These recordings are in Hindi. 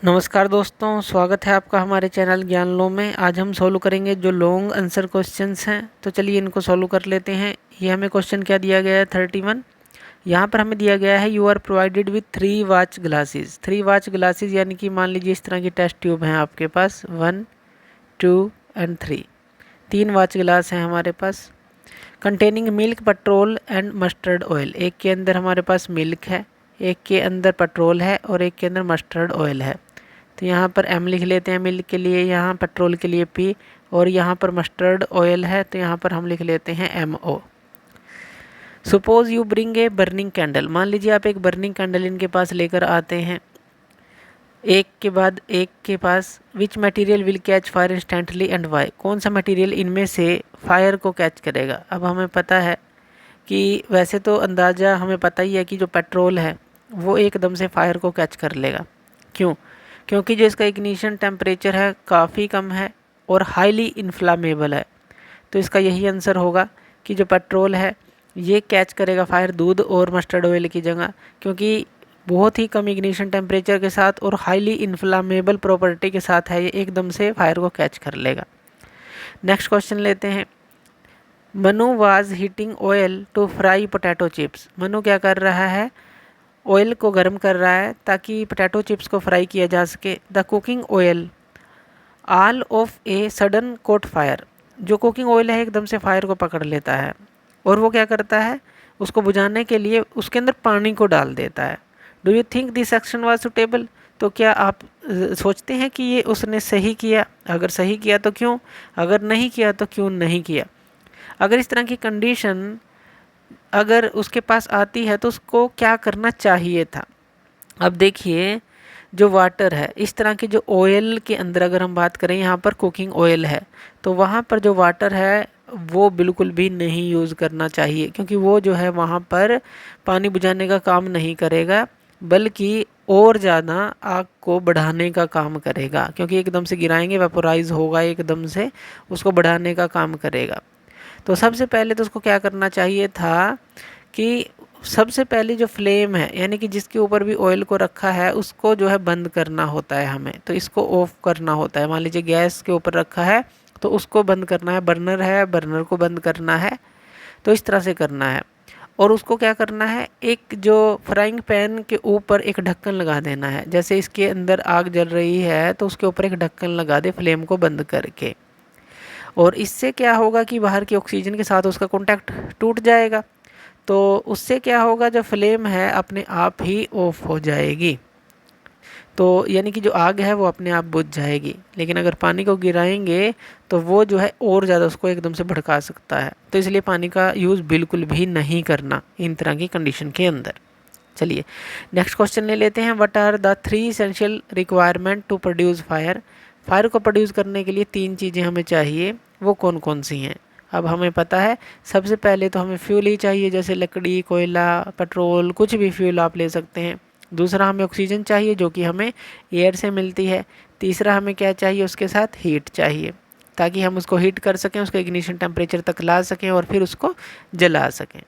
नमस्कार दोस्तों, स्वागत है आपका हमारे चैनल ज्ञान लो में। आज हम सॉल्व करेंगे जो लॉन्ग आंसर क्वेश्चंस हैं। तो चलिए इनको सॉल्व कर लेते हैं। ये हमें क्वेश्चन क्या दिया गया है 31। यहाँ पर हमें दिया गया है you are provided with 3 watch glasses. 3 watch glasses यानी कि मान लीजिए इस तरह की टेस्ट ट्यूब हैं आपके पास 1, 2 एंड 3। 3 वॉच ग्लास हैं हमारे पास। Containing milk, petrol and mustard oil. एक के अंदर हमारे पास मिल्क है, एक के अंदर पेट्रोल है और एक के अंदर मस्टर्ड ऑयल है। तो यहाँ पर एम लिख लेते हैं मिल्क के लिए, यहाँ पेट्रोल के लिए पी, और यहाँ पर मस्टर्ड ऑयल है तो यहाँ पर हम लिख लेते हैं MO। Suppose you bring a burning candle. मान लीजिए आप एक बर्निंग कैंडल इनके पास लेकर आते हैं, एक के बाद एक के पास। Which material will catch fire instantly and why. कौन सा मटेरियल इनमें से फायर को कैच करेगा। अब हमें पता है कि वैसे तो अंदाज़ा हमें पता ही है कि जो पेट्रोल है वो एकदम से फायर को कैच कर लेगा। क्यों? क्योंकि जो इसका इग्निशन टेम्परेचर है काफ़ी कम है और हाईली इन्फ्लामेबल है। तो इसका यही आंसर होगा कि जो पेट्रोल है ये कैच करेगा फायर दूध और मस्टर्ड ऑयल की जगह, क्योंकि बहुत ही कम इग्निशन टेम्परेचर के साथ और हाईली इन्फ्लामेबल प्रॉपर्टी के साथ है, ये एकदम से फायर को कैच कर लेगा। नेक्स्ट क्वेश्चन लेते हैं। Manu was heating oil to fry potato chips. Manu क्या कर रहा है, ऑयल को गर्म कर रहा है ताकि पोटैटो चिप्स को फ्राई किया जा सके। The cooking oil all of a sudden caught fire. जो कुकिंग ऑयल है एकदम से फायर को पकड़ लेता है और वो क्या करता है, उसको बुझाने के लिए उसके अंदर पानी को डाल देता है। Do you think this action was suitable. तो क्या आप सोचते हैं कि ये उसने सही किया? अगर सही किया तो क्यों, अगर नहीं किया तो क्यों नहीं किया। अगर इस तरह की कंडीशन अगर उसके पास आती है तो उसको क्या करना चाहिए था। अब देखिए, जो वाटर है, इस तरह के जो ऑयल के अंदर अगर हम बात करें, यहाँ पर कुकिंग ऑयल है तो वहाँ पर जो वाटर है वो बिल्कुल भी नहीं यूज़ करना चाहिए, क्योंकि वो जो है वहाँ पर पानी बुझाने का काम नहीं करेगा बल्कि और ज़्यादा आग को बढ़ाने का काम करेगा, क्योंकि एकदम से गिराएंगे वेपोराइज होगा, एकदम से उसको बढ़ाने का काम करेगा। तो सबसे पहले तो उसको क्या करना चाहिए था कि सबसे पहले जो फ्लेम है यानी कि जिसके ऊपर भी ऑयल को रखा है उसको जो है बंद करना होता है हमें। तो इसको ऑफ करना होता है। मान लीजिए गैस के ऊपर रखा है तो उसको बंद करना है, बर्नर है बर्नर को बंद करना है। तो इस तरह से करना है। और उसको क्या करना है, एक जो फ्राइंग पैन के ऊपर एक ढक्कन लगा देना है। जैसे इसके अंदर आग जल रही है तो उसके ऊपर एक ढक्कन लगा दे फ्लेम को बंद करके, और इससे क्या होगा कि बाहर की ऑक्सीजन के साथ उसका कांटेक्ट टूट जाएगा। तो उससे क्या होगा, जो फ्लेम है अपने आप ही ऑफ हो जाएगी। तो यानी कि जो आग है वो अपने आप बुझ जाएगी। लेकिन अगर पानी को गिराएंगे तो वो जो है और ज़्यादा उसको एकदम से भड़का सकता है। तो इसलिए पानी का यूज़ बिल्कुल भी नहीं करना इन तरह की कंडीशन के अंदर। चलिए नेक्स्ट क्वेश्चन ले लेते हैं। What are the 3 essential requirement to produce fire. Fire को प्रोड्यूस करने के लिए 3 चीज़ें हमें चाहिए, वो कौन कौन सी हैं। अब हमें पता है सबसे पहले तो हमें फ्यूल ही चाहिए, जैसे लकड़ी, कोयला, पेट्रोल, कुछ भी फ्यूल आप ले सकते हैं। दूसरा हमें ऑक्सीजन चाहिए जो कि हमें एयर से मिलती है। तीसरा हमें क्या चाहिए, उसके साथ हीट चाहिए ताकि हम उसको हीट कर सकें, उसको इग्निशन टेम्परेचर तक ला सकें और फिर उसको जला सकें।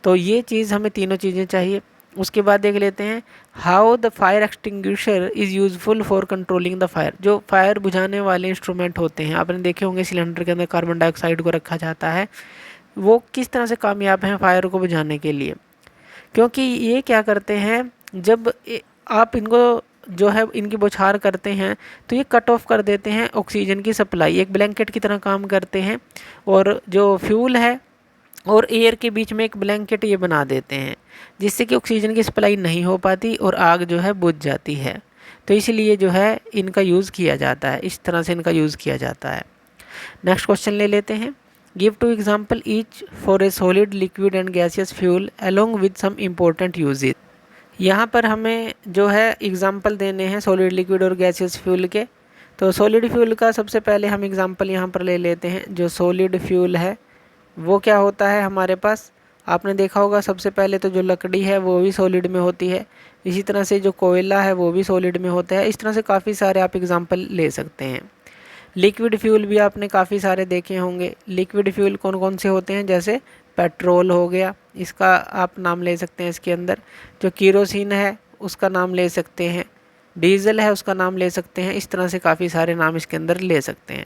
तो ये चीज़ हमें तीनों चीज़ें चाहिए। उसके बाद देख लेते हैं how the fire extinguisher is useful for controlling the fire. जो फायर बुझाने वाले इंस्ट्रूमेंट होते हैं, आपने देखे होंगे सिलेंडर के अंदर कार्बन डाइऑक्साइड को रखा जाता है, वो किस तरह से कामयाब हैं फायर को बुझाने के लिए। क्योंकि ये क्या करते हैं, जब आप इनको जो है इनकी बौछार करते हैं तो ये कट ऑफ कर देते हैं ऑक्सीजन की सप्लाई, एक ब्लैंकेट की तरह काम करते हैं। और जो फ्यूल है और एयर के बीच में एक ब्लैंकेट ये बना देते हैं, जिससे कि ऑक्सीजन की सप्लाई नहीं हो पाती और आग जो है बुझ जाती है। तो इसलिए जो है इनका यूज़ किया जाता है, इस तरह से इनका यूज़ किया जाता है। नेक्स्ट क्वेश्चन ले लेते हैं। Give 2 example each for a solid, liquid and gaseous fuel along with some important uses. यहाँ पर हमें जो है एग्जाम्पल देने हैं सॉलिड, लिक्विड और गैसियस फ्यूल के। तो सॉलिड फ्यूल का सबसे पहले हम एग्जाम्पल यहाँ पर ले लेते हैं। जो सॉलिड फ्यूल है वो क्या होता है हमारे पास, आपने देखा होगा सबसे पहले तो जो लकड़ी है वो भी सॉलिड में होती है। इसी तरह से जो कोयला है वो भी सॉलिड में होता है। इस तरह से काफ़ी सारे आप एग्जाम्पल ले सकते हैं। लिक्विड फ्यूल भी आपने काफ़ी सारे देखे होंगे। लिक्विड फ्यूल कौन कौन से होते हैं, जैसे पेट्रोल हो गया, इसका आप नाम ले सकते हैं। इसके अंदर जो केरोसिन है उसका नाम ले सकते हैं। डीजल है उसका नाम ले सकते हैं। इस तरह से काफ़ी सारे नाम इसके अंदर ले सकते हैं।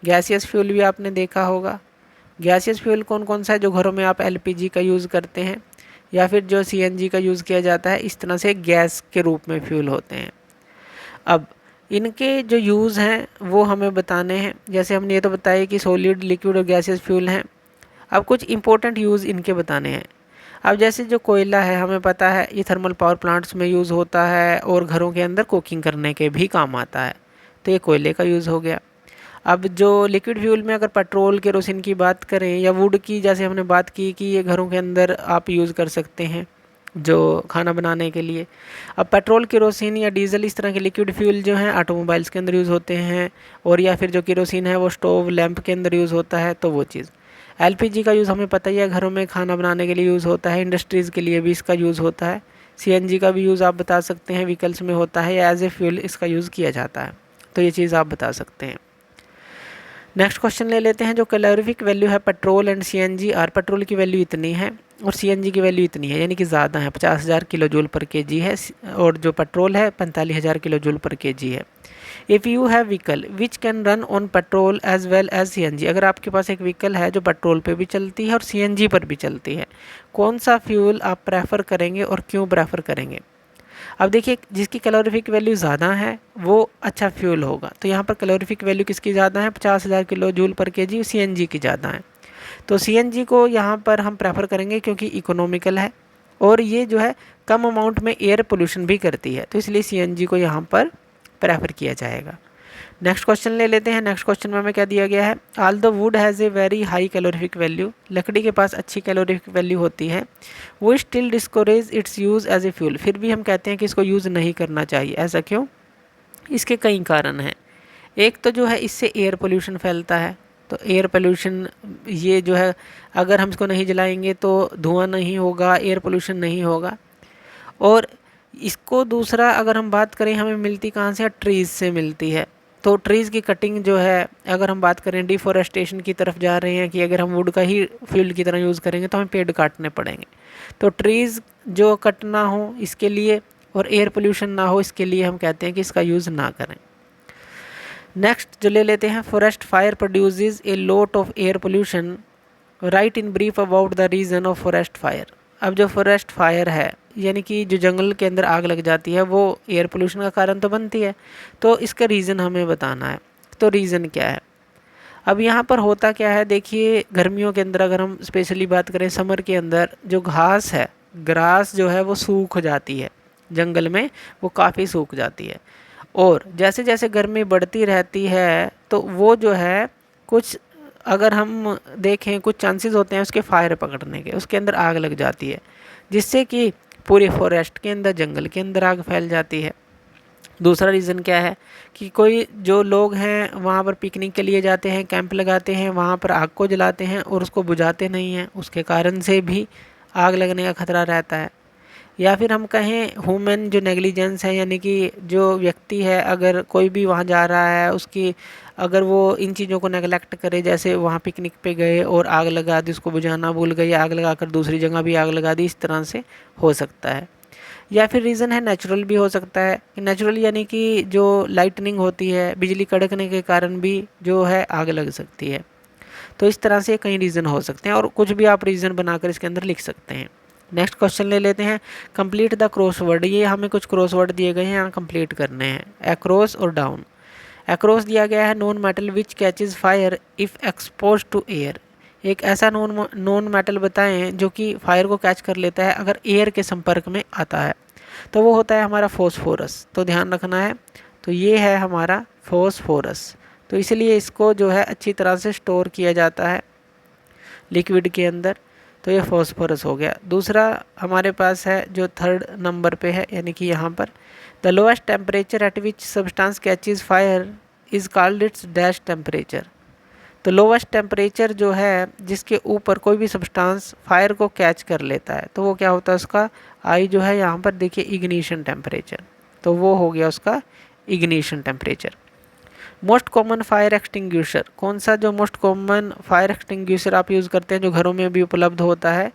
गैसियस फ्यूल भी आपने देखा होगा। गैसियस फ्यूल कौन कौन सा है? जो घरों में आप एलपीजी का यूज़ करते हैं या फिर जो सीएनजी का यूज़ किया जाता है, इस तरह से गैस के रूप में फ्यूल होते हैं। अब इनके जो यूज़ हैं वो हमें बताने हैं। जैसे हमने ये तो बताया कि सॉलिड, लिक्विड और गैसियस फ्यूल हैं। अब कुछ इंपॉर्टेंट यूज़ इनके बताने हैं। अब जैसे जो कोयला है, हमें पता है ये थर्मल पावर प्लांट्स में यूज़ होता है और घरों के अंदर कुकिंग करने के भी काम आता है, तो ये कोयले का यूज़ हो गया। अब जो लिक्विड फ्यूल में अगर पेट्रोल, केरोसिन की बात करें या वुड की, जैसे हमने बात की कि ये घरों के अंदर आप यूज़ कर सकते हैं जो खाना बनाने के लिए। अब पेट्रोल, केरोसिन या डीजल, इस तरह के लिक्विड फ्यूल जो हैं ऑटोमोबाइल्स के अंदर यूज़ होते हैं, और या फिर जो केरोसिन है वो स्टोव, लैंप के अंदर यूज़ होता है, तो वो चीज़। एलपीजी का यूज़ हमें पता ही है, घरों में खाना बनाने के लिए यूज़ होता है, इंडस्ट्रीज़ के लिए भी इसका यूज़ होता है। सीएनजी का भी यूज़ आप बता सकते हैं, व्हीकल्स में होता है या एज ए फ्यूल इसका यूज़ किया जाता है, तो ये चीज़ आप बता सकते हैं। नेक्स्ट क्वेश्चन ले लेते हैं। जो कैलोरीफिक वैल्यू है petrol and CNG are, petrol की वैल्यू इतनी है और सीएनजी की वैल्यू इतनी है, यानी कि ज़्यादा है, 50,000 किलो जूल पर केजी है, और जो पेट्रोल है 45,000 किलो जूल पर केजी है। If you have vehicle which can run on petrol as well as CNG, अगर आपके पास एक व्हीकल है जो पेट्रोल पे भी चलती है और सीएनजी पर भी चलती है, कौन सा फ्यूल आप प्रेफर करेंगे और क्यों प्रेफर करेंगे? अब देखिए, जिसकी कैलोरीफिक वैल्यू ज़्यादा है वो अच्छा फ्यूल होगा, तो यहाँ पर कैलोरीफिक वैल्यू किसकी ज़्यादा है? 50,000 kilo joule per KG CNG की ज़्यादा है, तो सीएनजी को यहाँ पर हम प्रेफर करेंगे क्योंकि इकोनॉमिकल है और ये जो है कम अमाउंट में एयर पोल्यूशन भी करती है, तो इसलिए सीएनजी को यहाँ पर प्रेफर किया जाएगा। नेक्स्ट क्वेश्चन ले लेते हैं। नेक्स्ट क्वेश्चन में हमें क्या दिया गया है? All the wood has a very high calorific value, लकड़ी के पास अच्छी कैलोरीफिक वैल्यू होती है, वो still discourage its use as a fuel, फिर भी हम कहते हैं कि इसको यूज़ नहीं करना चाहिए। ऐसा क्यों? इसके कई कारण हैं। एक तो जो है इससे एयर पोल्यूशन फैलता है, तो एयर पोल्यूशन ये जो है अगर हम इसको नहीं जलाएंगे तो धुआं नहीं होगा, एयर पोल्यूशन नहीं होगा। और इसको दूसरा अगर हम बात करें, हमें मिलती कहाँ से? ट्रीज़ से मिलती है, तो ट्रीज़ की कटिंग जो है, अगर हम बात करें डिफॉरेस्टेशन की तरफ जा रहे हैं कि अगर हम वुड का ही फ्यूल की तरह यूज़ करेंगे तो हमें पेड़ काटने पड़ेंगे, तो ट्रीज़ जो कट ना हो इसके लिए और एयर पोल्यूशन ना हो इसके लिए हम कहते हैं कि इसका यूज़ ना करें। नेक्स्ट जो ले लेते हैं, forest fire produces a lot of air pollution, right in brief about the reason of forest fire. अब जो फॉरेस्ट फायर है, यानी कि जो जंगल के अंदर आग लग जाती है, वो एयर पोल्यूशन का कारण तो बनती है, तो इसका रीज़न हमें बताना है। तो रीज़न क्या है? अब यहाँ पर होता क्या है, देखिए गर्मियों के अंदर अगर हम स्पेशली बात करें, समर के अंदर जो घास है, ग्रास जो है वो सूख जाती है जंगल में, वो काफ़ी सूख जाती है, और जैसे जैसे गर्मी बढ़ती रहती है तो वो जो है कुछ, अगर हम देखें, कुछ चांसेस होते हैं उसके फायर पकड़ने के, उसके अंदर आग लग जाती है, जिससे कि पूरे फॉरेस्ट के अंदर, जंगल के अंदर आग फैल जाती है। दूसरा रीज़न क्या है कि कोई जो लोग हैं वहाँ पर पिकनिक के लिए जाते हैं, कैंप लगाते हैं, वहाँ पर आग को जलाते हैं और उसको बुझाते नहीं हैं, उसके कारण से भी आग लगने का खतरा रहता है। या फिर हम कहें ह्यूमन जो नेग्लिजेंस है, यानी कि जो व्यक्ति है अगर कोई भी वहाँ जा रहा है, उसकी अगर वो इन चीज़ों को नेगलेक्ट करे, जैसे वहाँ पिकनिक पे गए और आग लगा दी, उसको बुझाना भूल गए, आग लगाकर दूसरी जगह भी आग लगा दी, इस तरह से हो सकता है। या फिर रीज़न है नेचुरल भी हो सकता है, नेचुरल यानी कि जो लाइटनिंग होती है, बिजली कड़कने के कारण भी जो है आग लग सकती है। तो इस तरह से कई रीज़न हो सकते हैं और कुछ भी आप रीज़न बनाकर इसके अंदर लिख सकते हैं। नेक्स्ट क्वेश्चन ले लेते हैं, कंप्लीट द क्रॉसवर्ड। ये हमें कुछ क्रॉसवर्ड दिए गए हैं, यहाँ कंप्लीट करने हैं, अक्रॉस और डाउन। अक्रॉस दिया गया है non metal which catches fire if expose to air. एक ऐसा नॉन मेटल बताएं जो कि फायर को कैच कर लेता है अगर एयर के संपर्क में आता है, तो वो होता है हमारा फॉस्फोरस। तो ध्यान रखना है, तो ये है हमारा फॉस्फोरस, तो इसलिए इसको जो है अच्छी तरह से स्टोर किया जाता है लिक्विड के अंदर, तो ये फॉस्फोरस हो गया। दूसरा हमारे पास है जो थर्ड नंबर पे है, यानी कि यहाँ पर the lowest temperature at which substance catches fire is called its dash temperature. तो लोवेस्ट टेम्परेचर जो है जिसके ऊपर कोई भी सब्सटेंस फायर को कैच कर लेता है, तो वो क्या होता है, उसका आई जो है यहाँ पर देखिए इग्निशन टेम्परेचर, तो वो हो गया उसका ignition temperature. Most common fire extinguisher, कौन सा जो मोस्ट कॉमन फायर एक्सटिंग्विशर आप यूज़ करते हैं जो घरों में भी उपलब्ध होता है,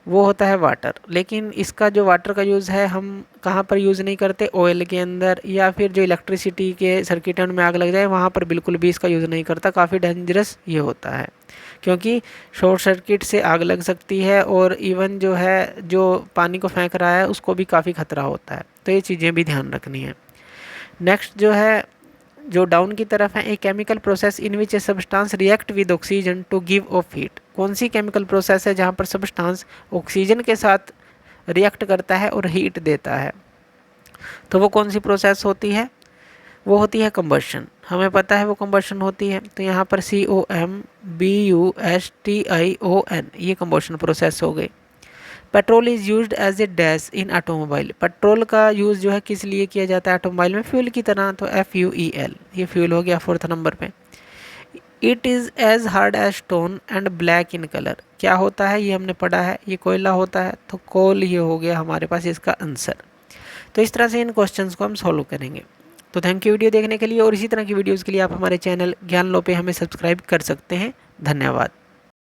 वो होता है वाटर। लेकिन इसका जो वाटर का यूज़ है हम कहाँ पर यूज़ नहीं करते, ऑयल के अंदर या फिर जो इलेक्ट्रिसिटी के सर्किट में आग लग जाए वहाँ पर बिल्कुल भी इसका यूज़ नहीं करता। काफ़ी डेंजरस ये होता है, क्योंकि शॉर्ट सर्किट से आग लग सकती है और इवन जो है जो पानी को फेंक रहा है उसको भी काफ़ी खतरा होता है। तो ये चीज़ें भी ध्यान रखनी है। नेक्स्ट जो है, जो डाउन की तरफ है, a chemical process in which a substance react with oxygen to give off heat. कौन सी केमिकल प्रोसेस है जहाँ पर सब्सटेंस ऑक्सीजन के साथ रिएक्ट करता है और हीट देता है? तो वो कौन सी प्रोसेस होती है? वो होती है कंबशन। हमें पता है वो कंबशन होती है। तो यहाँ पर COMBUSTION ये कंबशन प्रोसेस हो गई। Petrol is used as a dash in automobile. Petrol का यूज़ जो है किस लिए किया जाता है ऑटोमोबाइल में? फ्यूल की तरह। तो FUEL ये फ्यूल हो गया 4th नंबर पे। It is as hard as stone and black in colour. क्या होता है? ये हमने पढ़ा है, ये कोयला होता है। तो कोल ये हो गया हमारे पास इसका आंसर। तो इस तरह से इन क्वेश्चंस को हम सॉल्व करेंगे। तो थैंक यू वीडियो देखने के लिए, और इसी तरह की वीडियोज़ के लिए आप हमारे चैनल ज्ञान लो पे हमें सब्सक्राइब कर सकते हैं। धन्यवाद।